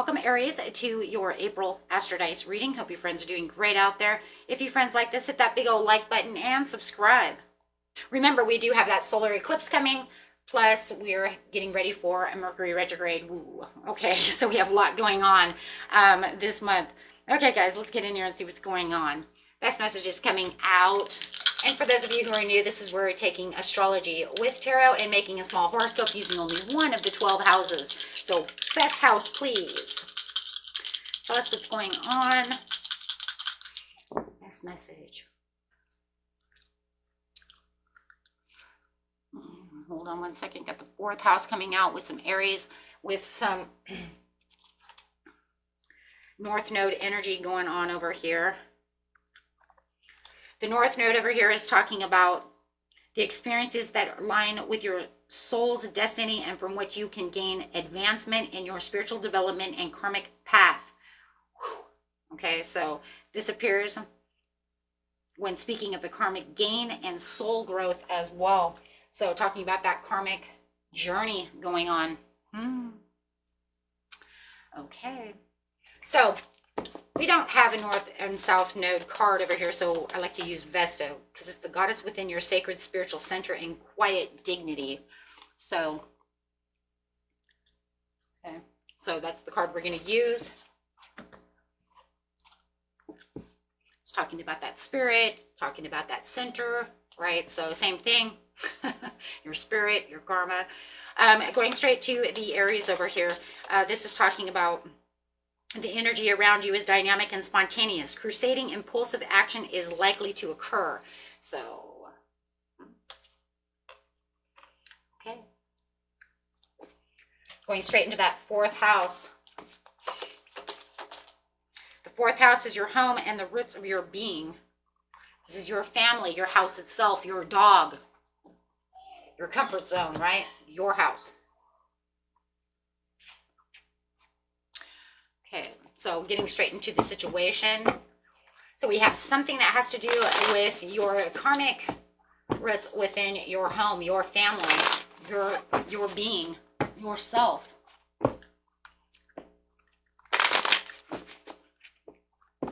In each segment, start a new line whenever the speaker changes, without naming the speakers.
Welcome, Aries, to your April Astro Dice reading. Hope your friends are doing great out there. If you friends like this, hit that big old like button and subscribe. Remember, we do have that solar eclipse coming, plus we're getting ready for a Mercury retrograde. Woo. Okay, so we have a lot going on this month. Okay, guys, let's get in here and see what's going on. Best message is coming out. And for those of you who are new, this is where we're taking astrology with tarot and making a small horoscope using only one of the 12 houses. So, best house, please. Tell us what's going on. Best message. Hold on one second. Got the 4th house coming out with some Aries, with some North Node energy going on over here. The North Node over here is talking about the experiences that align with your soul's destiny and from which you can gain advancement in your spiritual development and karmic path. Whew. Okay, so this appears when speaking of the karmic gain and soul growth as well. So talking about that karmic journey going on. Okay, so we don't have a North and South Node card over here, so I like to use Vesta because it's the goddess within your sacred spiritual center and quiet dignity. So, okay, so that's the card we're going to use. It's talking about that spirit, talking about that center, right? So same thing, your spirit, your karma. Going straight to the Aries over here, this is talking about the energy around you is dynamic and spontaneous. Crusading impulsive action is likely to occur. So, okay. Going straight into that 4th house. The 4th house is your home and the roots of your being. This is your family, your house itself, your dog, your comfort zone, right? Your house. Okay, so getting straight into the situation. So we have something that has to do with your karmic roots within your home, your family, your being, yourself.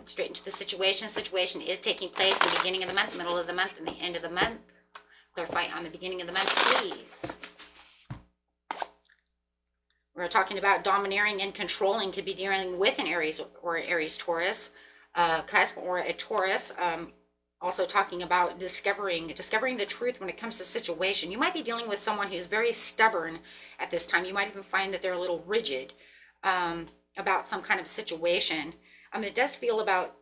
Straight into the situation. Situation is taking place in the beginning of the month, middle of the month, and the end of the month. Clarify on the beginning of the month, please. We're talking about domineering and controlling. Could be dealing with an Aries or Aries Taurus cusp or a Taurus. Also talking about discovering the truth when it comes to situation. You might be dealing with someone who's very stubborn at this time. You might even find that they're a little rigid about some kind of situation. It does feel about,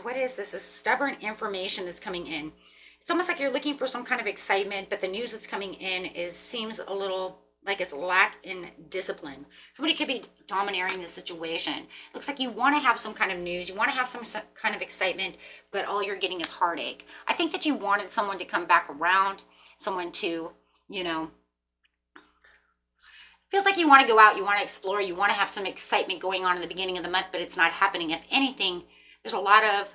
what is this? This stubborn information that's coming in. It's almost like you're looking for some kind of excitement, but the news that's coming in seems a little like it's lack in discipline. Somebody could be domineering the situation. Looks like you want to have some kind of news. You want to have some kind of excitement, but all you're getting is heartache. I think that you wanted someone to come back around, someone to, feels like you want to go out, you want to explore, you want to have some excitement going on in the beginning of the month, but it's not happening. If anything, there's a lot of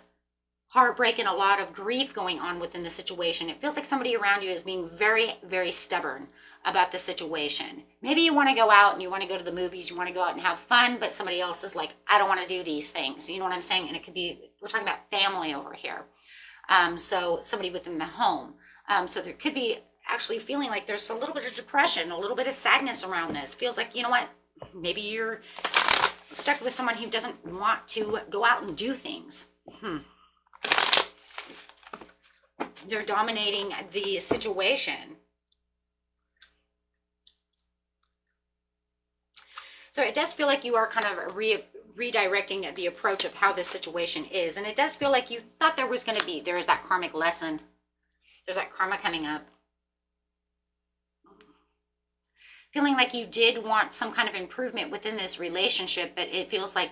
heartbreak and a lot of grief going on within the situation. It feels like somebody around you is being very, very stubborn about the situation. Maybe you want to go out and you want to go to the movies, you want to go out and have fun, but somebody else is like, I don't want to do these things. You know what I'm saying? And it could be, we're talking about family over here. So somebody within the home. So there could be actually feeling like there's a little bit of depression, a little bit of sadness around this. Feels like, you know what? Maybe you're stuck with someone who doesn't want to go out and do things. They're dominating the situation. So it does feel like you are kind of redirecting the approach of how this situation is. And it does feel like you thought there is that karmic lesson. There's that karma coming up. Feeling like you did want some kind of improvement within this relationship, but it feels like,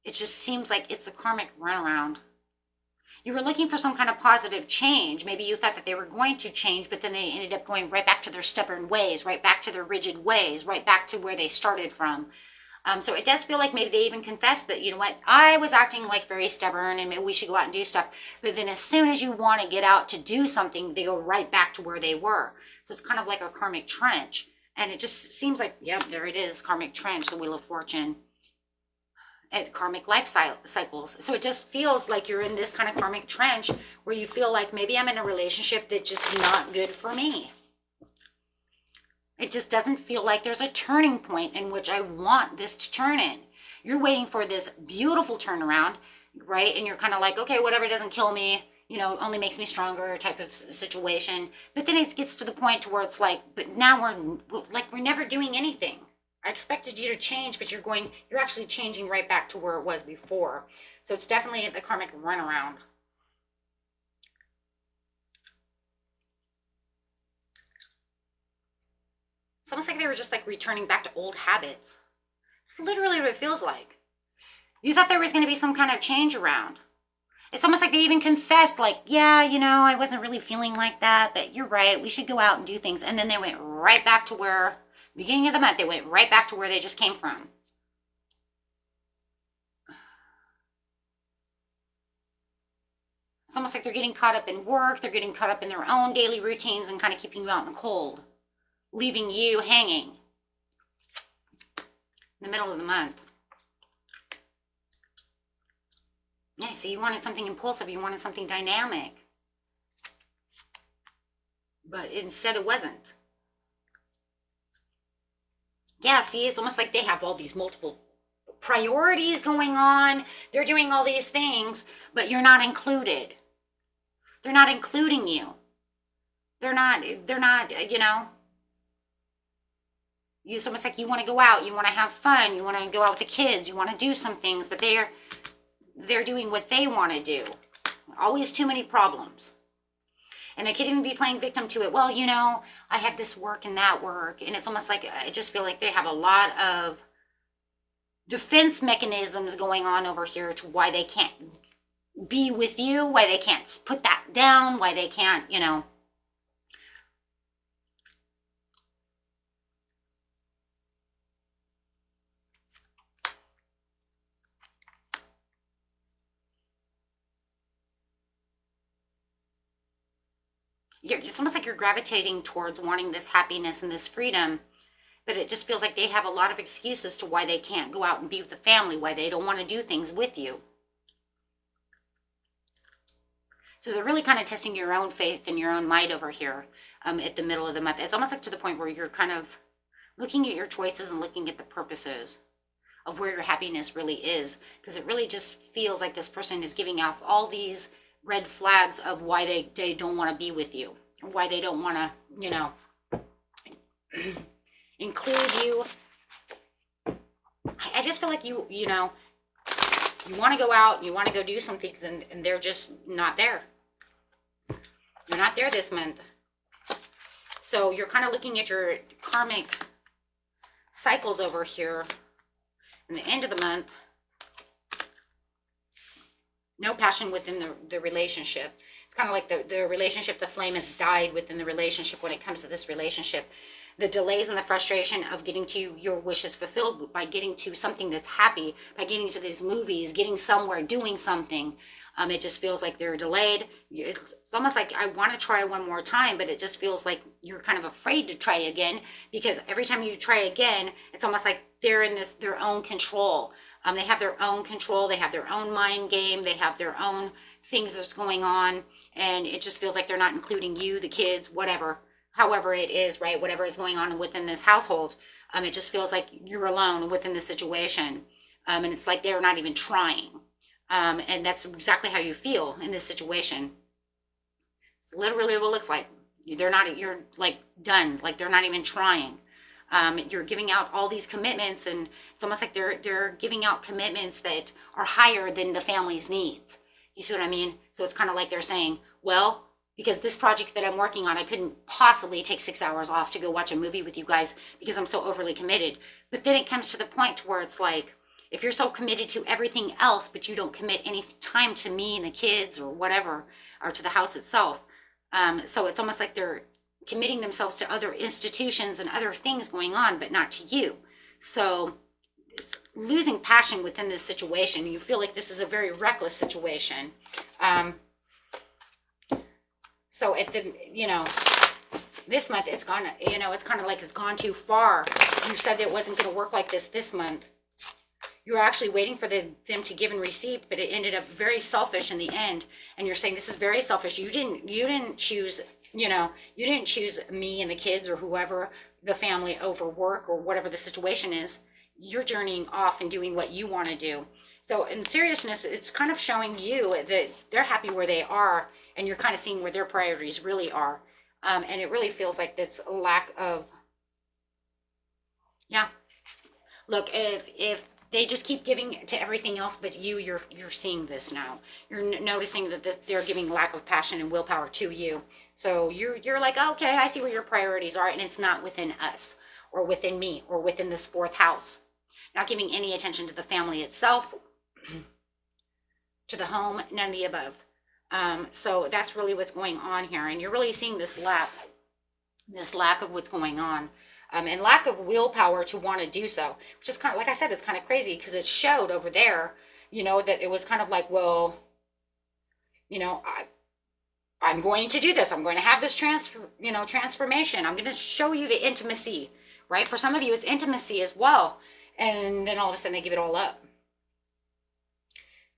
it just seems like it's a karmic runaround. You were looking for some kind of positive change. Maybe you thought that they were going to change, but then they ended up going right back to their stubborn ways, right back to their rigid ways, right back to where they started from. So it does feel like maybe they even confessed that, you know what, I was acting like very stubborn and maybe we should go out and do stuff. But then as soon as you want to get out to do something, they go right back to where they were. So it's kind of like a karmic trench. And it just seems like, yep, there it is, karmic trench, the Wheel of Fortune. at karmic life cycles. So it just feels like you're in this kind of karmic trench where you feel like maybe I'm in a relationship that's just not good for me. It just doesn't feel like there's a turning point in which I want this to turn in. You're waiting for this beautiful turnaround, right? And you're kind of like, okay, whatever doesn't kill me, you know, only makes me stronger type of situation. But then it gets to the point to where it's like, but now we're never doing anything. I expected you to change, but you're actually changing right back to where it was before. So it's definitely the karmic runaround. It's almost like they were just like returning back to old habits. It's literally what it feels like. You thought there was going to be some kind of change around. It's almost like they even confessed, like, yeah, you know, I wasn't really feeling like that, but you're right, we should go out and do things. And then they went right back to where, beginning of the month, they went right back to where they just came from. It's almost like they're getting caught up in work, they're getting caught up in their own daily routines and kind of keeping you out in the cold, leaving you hanging in the middle of the month. Yeah, so you wanted something impulsive, you wanted something dynamic. But instead it wasn't. Yeah, see, it's almost like they have all these multiple priorities going on. They're doing all these things, but you're not included. They're not including you. They're not, you know. It's almost like you want to go out, you want to have fun, you want to go out with the kids, you want to do some things, but they're doing what they want to do. Always too many problems. And they could even be playing victim to it. Well, you know, I have this work and that work. And it's almost like, I just feel like they have a lot of defense mechanisms going on over here to why they can't be with you, why they can't put that down, why they can't, you know. It's almost like you're gravitating towards wanting this happiness and this freedom, but it just feels like they have a lot of excuses to why they can't go out and be with the family, why they don't want to do things with you. So they're really kind of testing your own faith and your own might over here at the middle of the month. It's almost like to the point where you're kind of looking at your choices and looking at the purposes of where your happiness really is, because it really just feels like this person is giving off all these red flags of why they don't want to be with you, or why they don't want to, you know, include you. I just feel like you know, you want to go out, you want to go do some things, and they're just not there. You're not there this month. So you're kind of looking at your karmic cycles over here in the end of the month. No passion within the relationship. It's kind of like the relationship, the flame has died within the relationship when it comes to this relationship. The delays and the frustration of getting to your wishes fulfilled by getting to something that's happy, by getting to these movies, getting somewhere, doing something. It just feels like they're delayed. It's almost like I want to try one more time, but it just feels like you're kind of afraid to try again, because every time you try again, it's almost like they're in their own control. They have their own control. They have their own mind game. They have their own things that's going on. And it just feels like they're not including you, the kids, whatever, however it is, right? Whatever is going on within this household. It just feels like you're alone within the situation. And it's like they're not even trying. And that's exactly how you feel in this situation. It's literally what it looks like. You're like done. Like they're not even trying. You're giving out all these commitments, and it's almost like they're giving out commitments that are higher than the family's needs. You see what I mean? So it's kind of like they're saying, well, because this project that I'm working on, I couldn't possibly take 6 hours off to go watch a movie with you guys because I'm so overly committed. But then it comes to the point to where it's like, if you're so committed to everything else, but you don't commit any time to me and the kids or whatever, or to the house itself. So it's almost like they're committing themselves to other institutions and other things going on, but not to you. So it's losing passion within this situation. You feel like this is a very reckless situation. So at the, you know, this month it's gone, you know, it's kind of like it's gone too far. You said it wasn't going to work like this month. You were actually waiting for them to give and receive, but it ended up very selfish in the end. And you're saying this is very selfish. You didn't choose, you didn't choose me and the kids or whoever, the family, over work or whatever the situation is. You're journeying off and doing what you want to do. So in seriousness, it's kind of showing you that they're happy where they are, and you're kind of seeing where their priorities really are. And it really feels like that's a lack of, yeah. Look, if they just keep giving to everything else but you're seeing this now. You're noticing that they're giving lack of passion and willpower to you. So you're like, okay, I see where your priorities are, and it's not within us or within me or within this fourth house. Not giving any attention to the family itself, to the home, none of the above. So that's really what's going on here, and you're really seeing this lack of what's going on. And lack of willpower to want to do so, which is kind of, like I said, it's kind of crazy because it showed over there, that it was kind of like, well, I'm going to do this. I'm going to have this transformation. I'm going to show you the intimacy, right? For some of you, it's intimacy as well. And then all of a sudden they give it all up.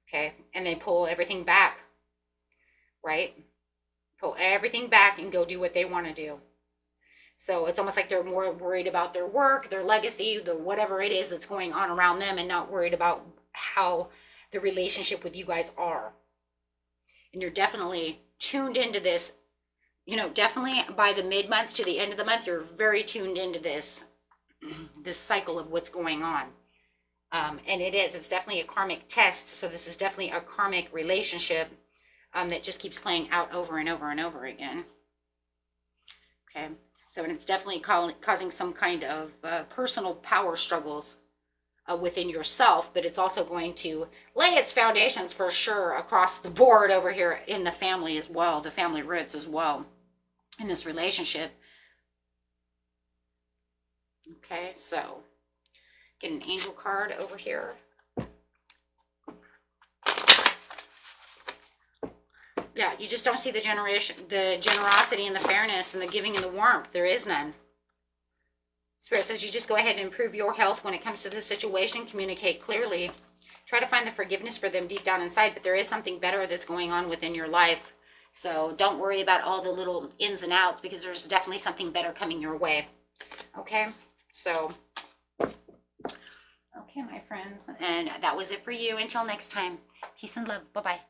Okay. And they pull everything back, right? Pull everything back and go do what they want to do. So it's almost like they're more worried about their work, their legacy, the whatever it is that's going on around them, and not worried about how the relationship with you guys are. And you're definitely tuned into this, definitely by the mid-month to the end of the month, you're very tuned into this cycle of what's going on. And it's definitely a karmic test. So this is definitely a karmic relationship that just keeps playing out over and over and over again. Okay. So, and it's definitely causing some kind of personal power struggles within yourself, but it's also going to lay its foundations for sure across the board over here in the family as well, the family roots as well, in this relationship. Okay, so get an angel card over here. Yeah, you just don't see the generosity and the fairness and the giving and the warmth. There is none. Spirit says you just go ahead and improve your health when it comes to this situation. Communicate clearly. Try to find the forgiveness for them deep down inside, but there is something better that's going on within your life. So don't worry about all the little ins and outs, because there's definitely something better coming your way. Okay, so, okay, my friends. And that was it for you. Until next time, peace and love. Bye-bye.